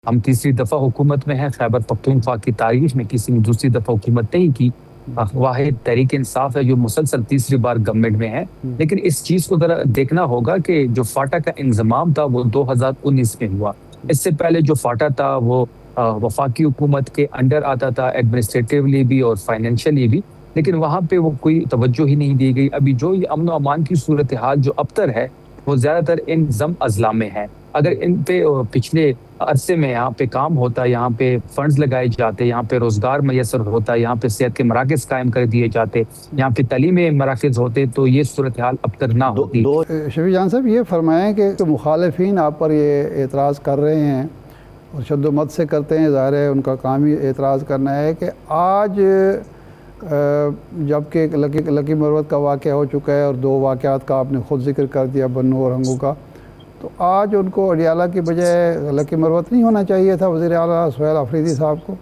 हम तीसरी दफ़ा हुकूमत में हैं। खैबर पख्तूनख्वा की तारीख में किसी ने दूसरी दफ़ा हुकूमत नहीं की। हुँ, वाहिद तहरीक इंसाफ है जो मुसलसल तीसरी बार गवर्नमेंट में है। हुँ, लेकिन इस चीज़ को ज़रा देखना होगा कि जो फाटा का इंज़माम था वो 2019 में हुआ। हुँ। इससे पहले जो फाटा था वो वफ़ाकी हुकूमत के अंडर आता था एडमिनिस्ट्रेटिवली भी और फाइनेंशियली भी। लेकिन वहाँ पे वो कोई तवज्जो ही नहीं दी गई। अभी जो ये अमन और अमान की सूरत-ए-हाल जो अबतर है, वो ज़्यादातर इन ज़म अज़ला में है। अगर इन पे पिछले अरसे में यहाँ पे काम होता, यहाँ पे फंड्स लगाए जाते, यहाँ पे रोज़गार मैसर होता, यहाँ पे सेहत के मराकज़ कायम कर दिए जाते, यहाँ पे तालीमी मराकज़ होते, तो ये सूरत-ए-हाल अबतर ना दो होती। दो शफी जान साहब ये फरमाएँ कि तो मुखालिफिन आप पर ये एतराज़ कर रहे हैं और शद्दोमत से करते हैं, ज़ाहिर है उनका काम ही एतराज़ करना है कि आज जबकि लकी लकी मरवत का वाक़या हो चुका है और दो वाक़यात का आपने ख़ुद ज़िक्र कर दिया बन्नू और हंगू का, तो आज उनको अडियाला की बजाय लकी मरवत नहीं होना चाहिए था वज़ीर आला सुहेल अफरीदी साहब को?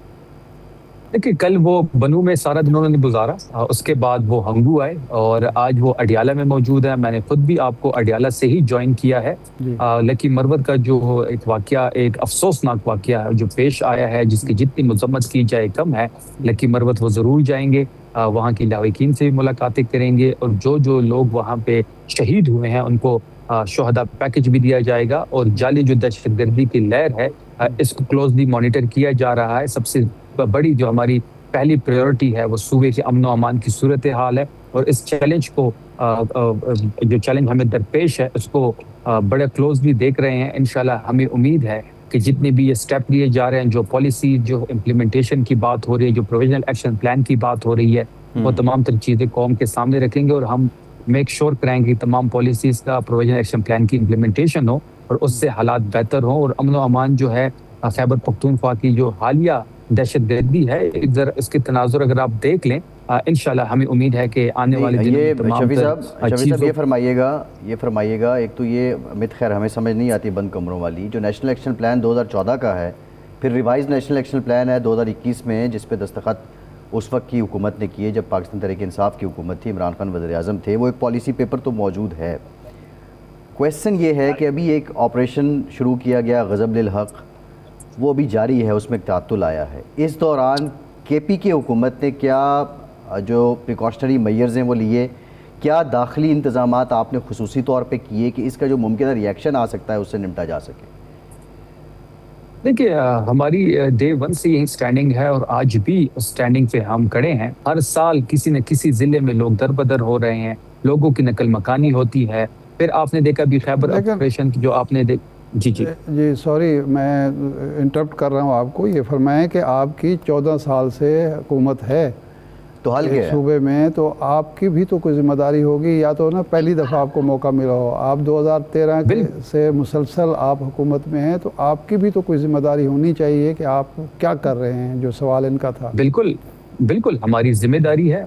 देखिए, कल वो बनू में सारा दिन उन्होंने गुज़ारा, उसके बाद वो हंगू आए और आज वो अडियाला में मौजूद हैं। मैंने खुद भी आपको अडियाला से ही जॉइन किया है। जी। लकी मरवत का जो एक वाक़या, एक अफ़सोसनाक वाक़या है जो पेश आया है, जिसकी जितनी मज़म्मत की जाए कम है। लकी मरवत वो ज़रूर जाएँगे, वहाँ की लावारिकीन से भी मुलाकातें करेंगे और जो लोग वहाँ पे शहीद हुए हैं, उनको शुहदा पैकेज भी दिया जाएगा और जाली जो दहशतगर्दी की लहर है, इसको क्लोज़ली मॉनिटर किया जा रहा है। सबसे बड़ी जो हमारी पहली प्रायोरिटी है वो सूबे के अमन अमान की सूरत हाल है और इस चैलेंज को जो चैलेंज हमें दरपेश है उसको बड़े क्लोजली देख रहे हैं। इंशाल्लाह हमें उम्मीद है कि जितने भी ये स्टेप लिए जा रहे हैं, जो पॉलिसी जो इम्प्लीमेंटेशन की बात हो रही है, जो प्रोविजनल एक्शन प्लान की बात हो रही है, वो हुँ। तमाम तर चीज़ें कौम के सामने रखेंगे और हम मेक श्योर कराएंगे कि तमाम पॉलिसीज़ का प्रोविजनल एक्शन प्लान की इम्प्लीमेंटेशन हो और उससे हालात बेहतर हों और अमन अमान जो है खैबर पख्तूनख्वा की जो हालिया दहशतगर्दी है, एक ज़रा इसके तनाज़ुर अगर आप देख लें, इंशाल्लाह हमें उम्मीद है कि आने वाले नहीं, दिनों में ये तमाम शफ़ी तर साहब चीज़ों। ये फ़रमाइएगा एक तो ये मित खैर हमें समझ नहीं आती बंद कमरों वाली, जो नेशनल एक्शन प्लान 2014 का है, फिर रिवाइज़ नेशनल एक्शन प्लान है 2021 में, जिस पे दस्तखत उस वक्त की हुकूमत ने किए जब पाकिस्तान तहरीक इंसाफ की हुकूमत थी, इमरान खान वज़ीर-ए-आज़म थे। वो एक पॉलिसी पेपर तो मौजूद है। क्वेश्चन ये है कि अभी एक ऑपरेशन शुरू किया गया ग़ज़ब लिल हक़, वो अभी जारी है, उसमें एक तात्तुल आया है। इस दौरान केपी की हुकूमत ने क्या जो प्रिकॉशनरी मेजर्स हैं वो लिए, क्या दाखिली इंतज़ामात आपने खुसूसी तौर पे किए कि इसका जो मुमकिन रिएक्शन आ सकता है उससे निपटा जा सके? देखिए, हमारी डे वन से यही स्टैंडिंग है और आज भी उस स्टैंडिंग पे हम खड़े हैं। हर साल किसी न किसी ज़िले में लोग दर-बदर हो रहे हैं, लोगों की नकल मकानी होती है। फिर आपने देखा अभी खैबर लेकिन ऑपरेशन की जो आपने दे जी, जी। जी सॉरी मैं इंटरप्ट कर रहा हूँ आपको। ये फरमाएँ कि आपकी 14 साल से हुकूमत है तो हल जी। क्या एक है? सूबे में, तो आपकी भी तो कोई ज़िम्मेदारी होगी, या तो ना पहली दफ़ा आपको मौका मिला हो। आप 2013 बिल के से मुसलसल आप हुकूमत में हैं, तो आपकी भी तो कोई ज़िम्मेदारी होनी चाहिए कि आप क्या कर रहे हैं, जो सवाल इनका था। बिल्कुल, बिल्कुल हमारी ज़िम्मेदारी है।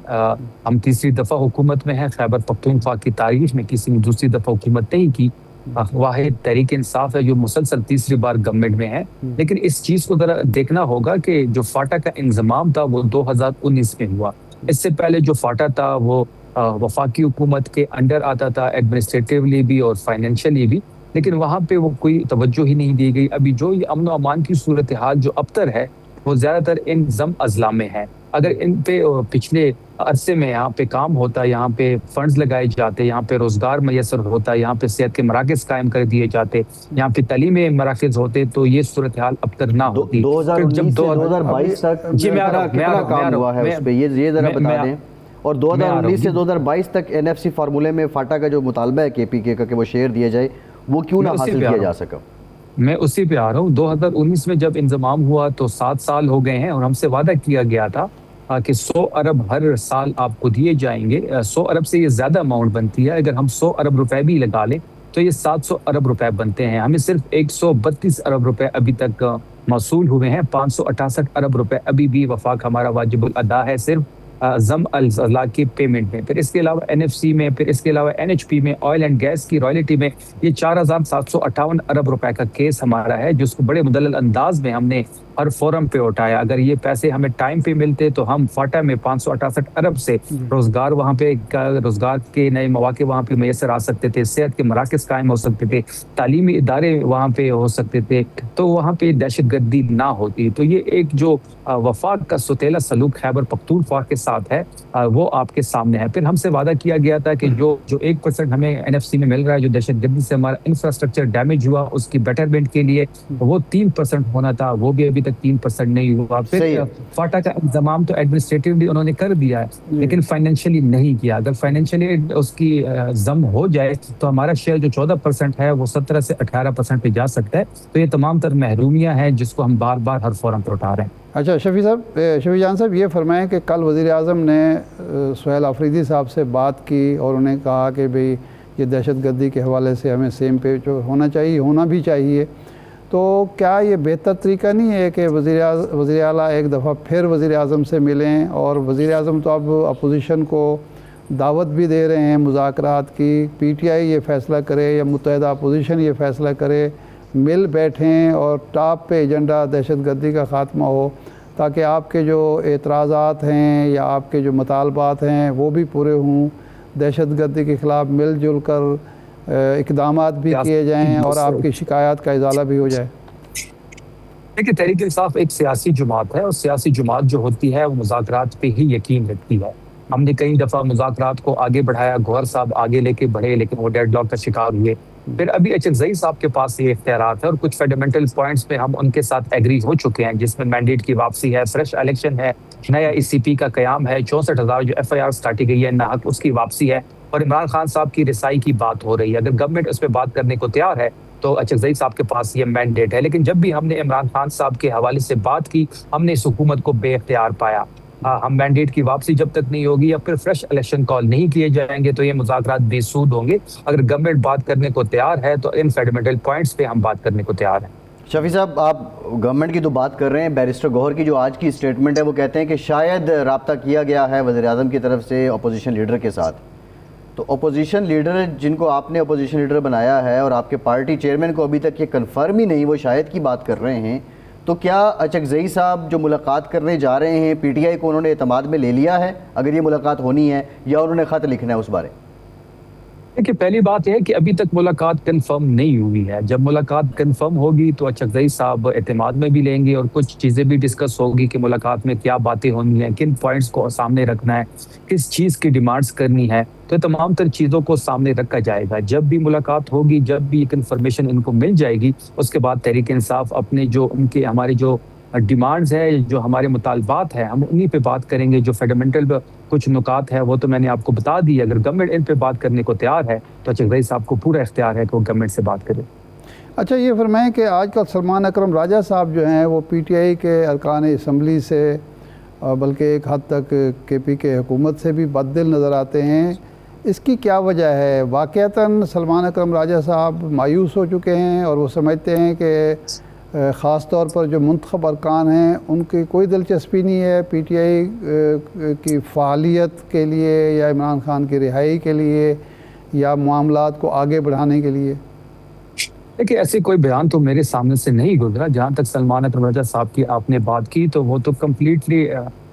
हम तीसरी दफ़ा हुकूमत में हैं। खैबर पख्तूनख्वा की तारीख में किसी ने दूसरी दफ़ा हुकूमत नहीं की। वाहिद तहरीक इंसाफ है जो मुसलसल तीसरी बार गवर्नमेंट में है। लेकिन इस चीज़ को ज़रा देखना होगा कि जो फाटा का इंज़माम था वो 2019 में हुआ। इससे पहले जो फाटा था वो वफ़ाकी हुकूमत के अंडर आता था एडमिनिस्ट्रेटिवली भी और फाइनेंशियली भी। लेकिन वहाँ पे वो कोई तवज्जो ही नहीं दी गई। अभी जो ये अमन और अमान की सूरत-ए-हाल जो अबतर है, वो ज़्यादातर इन ज़म अज़ला में है। अगर इन पे पिछले अरसे में यहाँ पे काम होता, यहाँ पे फंड्स लगाए जाते, यहाँ पे रोज़गार मैसर होता, यहाँ पे सेहत के मराकज़ कायम कर दिए जाते, यहाँ पे तालीमी मराकज़ होते, तो ये सूरत-ए-हाल अबतर ना दो होती। फिर जब 2019 से दो 2022 तक जी, मैं आ रहा कितना हूँ, मैं आ कितना रहा हूँ, मैं आ काम रहा हूँ, हुआ है उस पे, ये ज़रा मैं बता मैं दें। और मैं आ रहा हूँ। 2019 से जी, 2022 तक एनएफसी फार्मूले में फाटा का जो मुतालबा है केपीके का कि वो शेयर दिया जाए, वो क्यों मैं ना उसी हासिल पे आ किया रहा जा हूँ। सका? मैं उसी पे आ रहा हूँ। 2019 में जब इंज़माम हुआ तो 7 साल हो गए हैं और हमसे वादा किया गया था कि 100 अरब हर साल आपको दिए जाएँगे। 100 अरब से ये ज़्यादा अमाउंट बनती है। अगर हम 100 अरब रुपए भी लगा लें, तो ये 700 अरब रुपए बनते हैं। हमें सिर्फ़ 132 अरब रुपए अभी तक मौसूल हुए हैं। 568 अरब रुपए अभी भी वफ़ाक हमारा वाजिबुल अदा है सिर्फ़ जम अल की पेमेंट में, फिर इसके अलावा एनएफसी में, फिर इसके अलावा एनएचपी में, ऑयल एंड गैस की रॉयल्टी में ये 4,758 अरब रुपए का केस हमारा है, जिसको बड़े मुदल्लल अंदाज में हमने हर फोरम पे उठाया। अगर ये पैसे हमें टाइम पे मिलते तो हम फाटा में 568 अरब से रोजगार वहाँ पे रोजगार के नए मौके वहाँ पे मैसर आ सकते थे, सेहत के मराकज कायम हो सकते थे, तालीमी इदारे वहाँ पे हो सकते थे, तो वहाँ पे दहशत गर्दी ना होती। तो ये एक जो वफाक का सुतेला सलूक खैबर पख्तूनख्वा के साथ है, वो आपके सामने है। फिर हमसे वादा किया गया था कि जो 1% हमें एनएफसी में मिल रहा है, जो दहशत गर्दी से हमारा इंफ्रास्ट्रक्चर डैमेज हुआ उसकी बेटरमेंट के लिए, वो 3% होना था, वो भी अभी तक 3% नहीं हुआ। फिर फाटा का इंतजाम तो एडमिनिस्ट्रेटिवली उन्होंने कर दिया है, लेकिन फाइनेंशियली नहीं किया। अगर फाइनेंशियली उसकी जम हो जाए तो हमारा शेयर जो 14% है वो 17 से 18% पे जा सकता है। तो ये तमाम तर महरूमियाँ हैं जिसको हम बार बार हर फोरम पर उठा रहे हैं। अच्छा, शफी जान साहब, ये फरमाएं कि कल वज़ीर आज़म ने सुहेल आफरीदी साहब से बात की और उन्हें कहा कि भाई ये दहशत गर्दी के हवाले से हमें सेम पेज होना चाहिए, होना भी चाहिए। तो क्या ये बेहतर तरीका नहीं है कि वज़ीर आला एक दफ़ा फिर वज़ीर आज़म से मिलें? और वज़ीर आज़म तो अब अपोजिशन को दावत भी दे रहे हैं मुज़ाकरात की, पीटीआई ये फ़ैसला करे या मुत्तहिदा अपोजिशन ये फ़ैसला करे, मिल बैठें और टॉप पे एजेंडा दहशत गर्दी का ख़ात्मा हो, ताकि आपके जो एतराज़ात हैं या आपके जो मतालबात हैं वो भी पूरे हों, दहशत गर्दी के ख़िलाफ़ मिलजुल कर इक़दामात भी किए जाएँ और आपकी शिकायत का इज़ाला भी हो जाए। देखिए, तहरीक इंसाफ एक सियासी जमात है और सियासी जमात जो होती है वो मुज़ाकरात पे ही यकीन रखती है। हमने कई दफ़ा मुज़ाकरात को आगे बढ़ाया, गौहर साहब आगे लेके बढ़े, लेकिन वो डेडलॉक का शिकार हुए। फिर अभी अचकज़ई साहब के पास ये इख्तियारात है और कुछ फंडामेंटल पॉइंट्स पे हम उनके साथ एग्री हो चुके हैं, जिसमें मैंडेट की वापसी है, फ्रेश इलेक्शन है, नया ईसीपी का क़याम है, 64,000 जो एफआईआर काटी गई है नाहक, उसकी वापसी है, और इमरान खान साहब की रिसाई की बात हो रही है। अगर गवर्नमेंट उस पर बात करने को तैयार है तो अचकज़ई साहब के पास ये मैंडेट है। लेकिन जब भी हमने इमरान खान साहब के हवाले से बात की, हमने इस हुकूमत को बेइख्तियार पाया। हम मैंडेट की वापसी जब तक नहीं होगी या फिर फ्रेश इलेक्शन कॉल नहीं किए जाएंगे तो ये मुज़ाकरात बेसूद होंगे। अगर गवर्नमेंट बात करने को तैयार है तो इन फंडामेंटल पॉइंट्स पे हम बात करने को तैयार हैं। शफी साहब, आप गवर्नमेंट की तो बात कर रहे हैं, बैरिस्टर गौहर की जो आज की स्टेटमेंट है वो कहते हैं कि शायद रब्ता किया गया है वज़ीर आज़म की तरफ से अपोजिशन लीडर के साथ। तो अपोजिशन लीडर जिनको आपने अपोजिशन लीडर बनाया है और आपके पार्टी चेयरमैन को अभी तक ये कन्फर्म ही नहीं, वो शायद की बात कर रहे हैं, तो क्या अचकज़ई साहब जो मुलाकात करने जा रहे हैं पीटीआई को उन्होंने एतमाद में ले लिया है, अगर ये मुलाकात होनी है, या उन्होंने ख़त लिखना है उस बारे? देखिए, पहली बात यह है कि अभी तक मुलाकात कंफर्म नहीं हुई है। जब मुलाकात कंफर्म होगी तो अचकज़ई साहब एतमाद में भी लेंगे और कुछ चीज़ें भी डिस्कस होगी कि मुलाकात में क्या बातें होनी है, किन पॉइंट्स को सामने रखना है, किस चीज़ की डिमांड्स करनी है, तो तमाम तर चीज़ों को सामने रखा जाएगा। जब भी मुलाकात होगी, जब भी एक इन्फॉर्मेशन इनको मिल जाएगी, उसके बाद तहरीक इंसाफ अपने जो उनके हमारे जो डिमांड्स है, जो हमारे मुतालबात है, हम उन्हीं पे बात करेंगे। जो फंडामेंटल कुछ नुकात है वो तो मैंने आपको बता दी। अगर गवर्नमेंट इन पे बात करने को तैयार है तो अचकज़ई साहब को पूरा इख्तियार है कि वो गवर्नमेंट से बात करें। अच्छा, ये फरमाएं कि आजकल सलमान अकरम राजा साहब जो हैं वो पीटीआई के अरकान असम्बली से बल्कि एक हद तक केपी के हुकूमत से भी बददिल नज़र आते हैं। इसकी क्या वजह है? वाक़तन सलमान अकरम राजा साहब मायूस हो चुके हैं और वो समझते हैं कि ख़ास तौर पर जो मुंतखब अरकान हैं उनकी कोई दिलचस्पी नहीं है पीटीआई की फ़ालियत के लिए या इमरान खान की रिहाई के लिए या मामलात को आगे बढ़ाने के लिए। देखिए, ऐसे कोई बयान तो मेरे सामने से नहीं गुजरा। जहाँ तक सलमान अकरम राजा साहब की आपने बात की तो वो तो कम्प्लीटली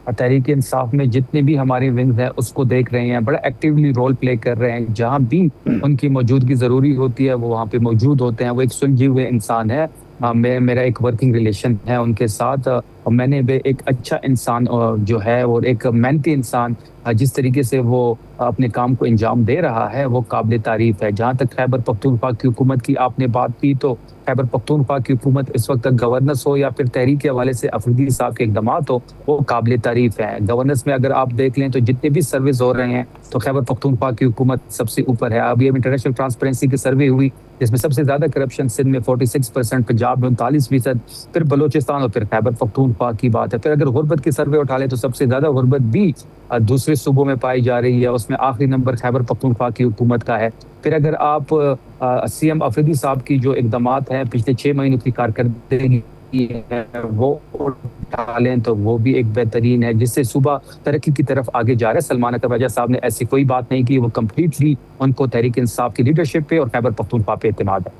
तहरीक इंसाफ में जितने भी हमारे विंग्स हैं उसको देख रहे हैं, बड़ा एक्टिवली रोल प्ले कर रहे हैं। जहाँ भी उनकी मौजूदगी ज़रूरी होती है वो वहाँ पे मौजूद होते हैं। वो एक सुलझे हुए इंसान है। मेरा एक वर्किंग रिलेशन है उनके साथ और मैंने भी एक अच्छा इंसान जो है और एक मेहनती इंसान जिस तरीके से वो अपने काम को अंजाम दे रहा है वो काबिल तारीफ है। जहाँ तक खैबर पख्तूनख्वा की हुकूमत की आपने बात की तो खैबर पख्तूनख्वा की हुकूमत इस वक्त गवर्नेंस हो या फिर तहरीक के हवाले से अफरीदी साहब के इक़दामात हो, वो काबिल तारीफ है। गवर्नेंस में अगर आप देख लें तो जितने भी सर्विस हो रहे हैं तो खैबर पख्तूनख्वा की हुकूमत सबसे ऊपर है। अभी इंटरनेशनल ट्रांसपेरेंसी की सर्वे हुई जिसमें सबसे ज़्यादा करप्शन सिंध में 46%, पंजाब में 39%, फिर बलोचिस्तान और फिर खैबर पख्तूनख्वा की बात है। फिर अगर गुर्बत की सर्वे उठा लें तो सबसे ज़्यादा गुर्बत भी दूसरे सूबों में पाई जा रही है, उसमें आखिरी नंबर खैबर पख्तूनख्वा की हुकूमत का है। फिर अगर आप सीएम अफरीदी साहब की जो इक़दामात हैं पिछले 6 महीनों की कारकर्दगी है वो उठा लें तो वो भी एक बेहतरीन है, जिससे सूबा तरक्की की तरफ आगे जा रहा है। सलमान अकबर वजह साहब ने ऐसी कोई बात नहीं की, वो कंप्लीटली उनको तहरीक इंसाफ की लीडरशिप पे और खैबर पख्तूनख्वा पे एतमाद है।